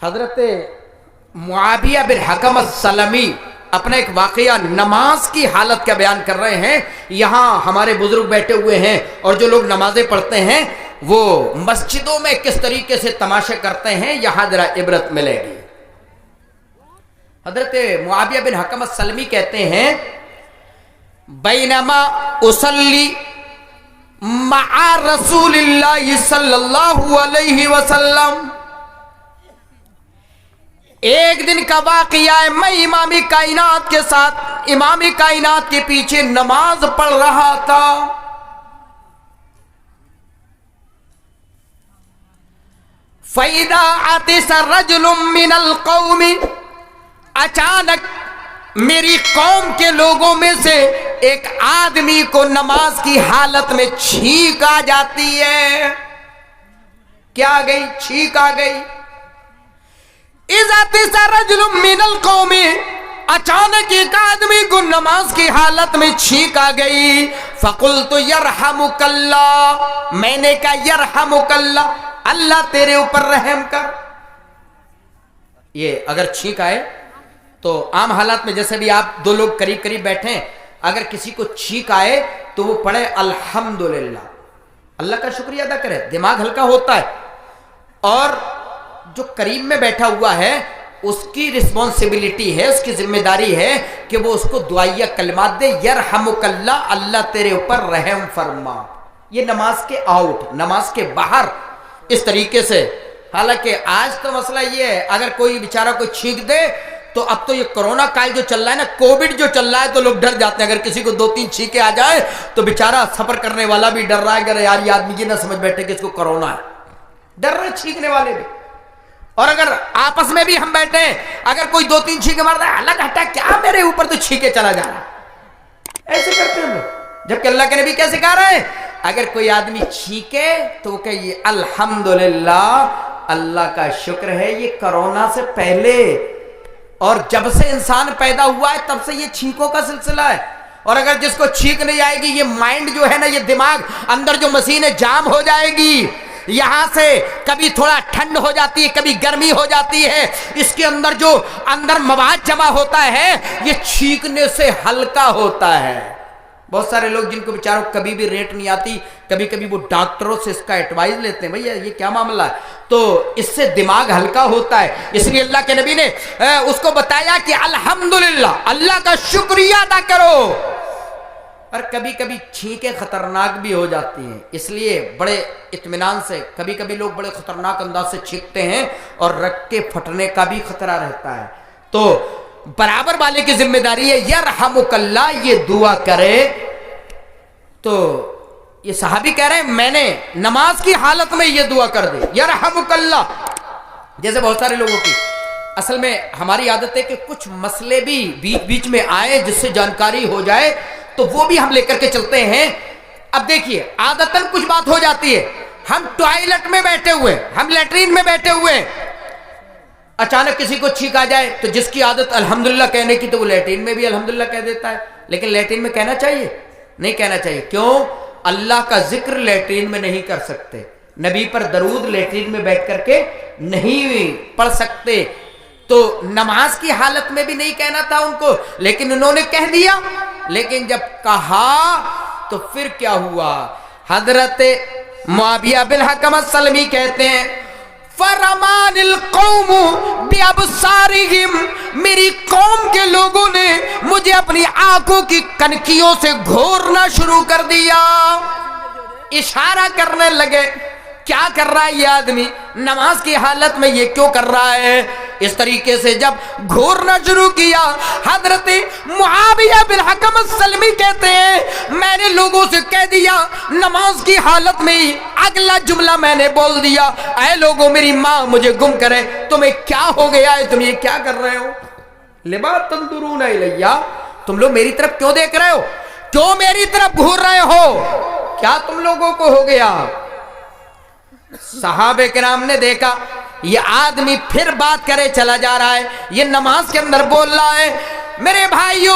حضرت معاویہ بن حکم السلمی اپنا ایک واقعہ نماز کی حالت کا بیان کر رہے ہیں. یہاں ہمارے بزرگ بیٹھے ہوئے ہیں اور جو لوگ نمازیں پڑھتے ہیں وہ مسجدوں میں کس طریقے سے تماشے کرتے ہیں، یہاں ذرا عبرت ملے گی. حضرت معاویہ بن حکم السلمی کہتے ہیں بینما اصلی مع رسول اللہ صلی اللہ علیہ وسلم، ایک دن کا واقعہ ہے، میں امام کائنات کے ساتھ امام کائنات کے پیچھے نماز پڑھ رہا تھا. فَإِذَا عَطِسَ رَجُلٌ مِّنَ الْقَوْمِ، اچانک میری قوم کے لوگوں میں سے ایک آدمی کو نماز کی حالت میں چھینک آ جاتی ہے. کیا آ گئی؟ چھینک آ گئی. اِذَا عَطِسَ رَجُلٌ مِّنَ الْقَوْمِ، اچانک ایک آدمی کو نماز کی حالت میں چھینک آ گئی. فَقُلْتُ يَرْحَمُكَ اللَّهُ، میں نے کہا يَرْحَمُكَ اللَّهُ، اللہ تیرے اوپر رحم کر. یہ اگر چھینک آئے تو عام حالات میں جیسے بھی آپ دو لوگ قریب قریب بیٹھے ہیں، اگر کسی کو چھینک آئے تو وہ پڑھے الحمدللہ، اللہ کا شکریہ ادا کرے، دماغ ہلکا ہوتا ہے. اور جو قریب میں بیٹھا ہوا ہے اس کی رسپانسبلٹی ہے، اس کی ذمہ داری ہے کہ وہ اس کو دعائیہ کلمات دے، یرحمک اللہ، اللہ تیرے اوپر رحم فرما. یہ نماز کے آؤٹ، نماز کے باہر اس طریقے سے. حالانکہ آج تو مسئلہ یہ ہے، اگر کوئی بیچارہ کوئی چھینک دے تو اب تو یہ کرونا کال جو چل رہا ہے نا، کووڈ جو چل رہا ہے، تو لوگ ڈر جاتے ہیں. اگر کسی کو 2-3 چھینکیں آ جائے تو بیچارہ سفر کرنے والا بھی ڈر رہا ہے کہ یار یہ آدمی یہ نہ سمجھ بیٹھے کہ اس کو کرونا ہے، ڈر رہے چھینکنے والے بھی. اور اگر آپس میں بھی ہم بیٹھے ہیں، اگر کوئی 2-3 چھینکیں مارتا ہے، اللہ کہتا ہے کیا میرے اوپر تو چھینکے چلا جا رہا ہے، ایسے کرتے ہیں لوگ. جبکہ اللہ کے نبی کیا سکھا رہے ہیں؟ اگر کوئی آدمی چھینکے تو وہ کہے الحمدللہ، اللہ کا شکر ہے، یہ کرونا سے پہلے اور جب سے انسان پیدا ہوا ہے تب سے یہ چھینکوں کا سلسلہ ہے. اور اگر جس کو چھینک نہیں آئے گی، یہ مائنڈ جو ہے نا، یہ دماغ اندر جو مشین جام ہو جائے گی، یہاں سے کبھی تھوڑا ٹھنڈ ہو جاتی ہے، کبھی گرمی ہو جاتی ہے، اس کے اندر جو اندر مواد جمع ہوتا ہے یہ چھینکنے سے ہلکا ہوتا ہے. بہت سارے لوگ جن کو بیچاروں کبھی بھی ریٹ نہیں آتی، کبھی کبھی وہ ڈاکٹروں سے اس کا ایڈوائز لیتے ہیں، بھئی یہ کیا معاملہ ہے، تو اس سے دماغ ہلکا ہوتا ہے. اس لیے اللہ کے نبی نے اس کو بتایا کہ الحمدللہ، اللہ کا شکریہ ادا کرو. اور کبھی کبھی چھینکیں خطرناک بھی ہو جاتی ہیں، اس لیے بڑے اطمینان سے کبھی کبھی لوگ بڑے خطرناک انداز سے چھینکتے ہیں اور رگ کے پھٹنے کا بھی خطرہ رہتا ہے. تو برابر والے کی ذمہ داری ہے یرحمک اللہ، یہ دعا کرے. تو یہ صحابی کہہ رہے ہیں میں نے نماز کی حالت میں یہ دعا کر دی، یرحمک اللہ. جیسے بہت سارے لوگوں کی اصل میں ہماری عادت ہے کہ کچھ مسئلے بھی بیچ بیچ میں آئے جس سے جانکاری ہو جائے تو وہ بھی ہم لے کر کے چلتے ہیں. اب دیکھیے عادتاً کچھ بات ہو جاتی ہے، ہم ٹوائلٹ میں بیٹھے ہوئے، ہم لیٹرین میں بیٹھے ہوئے، اچانک کسی کو چھینک آ جائے تو جس کی عادت الحمدللہ کہنے کی تو وہ لیٹرین میں بھی الحمدللہ کہہ دیتا ہے. لیکن لیٹرین میں کہنا چاہیے؟ نہیں کہنا چاہیے. کیوں؟ اللہ کا ذکر لیٹرین میں نہیں کر سکتے، نبی پر درود لیٹرین میں بیٹھ کر کے نہیں پڑھ سکتے، تو نماز کی حالت میں بھی نہیں کہنا تھا ان کو، لیکن انہوں نے کہہ دیا. لیکن جب کہا تو پھر کیا ہوا؟ حضرت معاویہ بن حکم السلمی کہتے ہیں فرمان القوم بابصارہم، میری قوم کے لوگوں نے مجھے اپنی آنکھوں کی کنکیوں سے گھورنا شروع کر دیا. اشارہ کرنے لگے کیا کر رہا ہے یہ آدمی، نماز کی حالت میں یہ کیوں کر رہا ہے. اس طریقے سے جب گھورنا شروع کیا، حضرت معاویہ بن حکم السلمی کہتے ہیں میں نے لوگوں سے کہہ دیا نماز کی حالت میں اگلا جملہ میں نے بول دیا، اے لوگوں میری ماں مجھے گم کرے، تمہیں کیا ہو گیا ہے، تم یہ کیا کر رہے ہو، لما تنظرون الیہ، تم لوگ میری طرف کیوں دیکھ رہے ہو، کیوں میری طرف گھور رہے ہو، کیا تم لوگوں کو ہو گیا. صحابہ کرام نے دیکھا یہ آدمی پھر بات کرے چلا جا رہا ہے، یہ نماز کے اندر بول رہا ہے میرے بھائیوں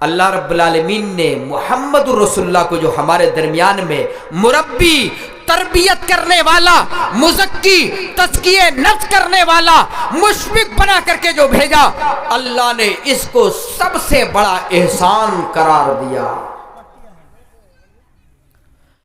اللہ رب العالمین نے محمد رسول اللہ کو جو ہمارے درمیان میں مربی، تربیت کرنے والا، مزکی، تزکیہ نفس کرنے والا، مشفق بنا کر کے جو بھیجا، اللہ نے اس کو سب سے بڑا احسان قرار دیا۔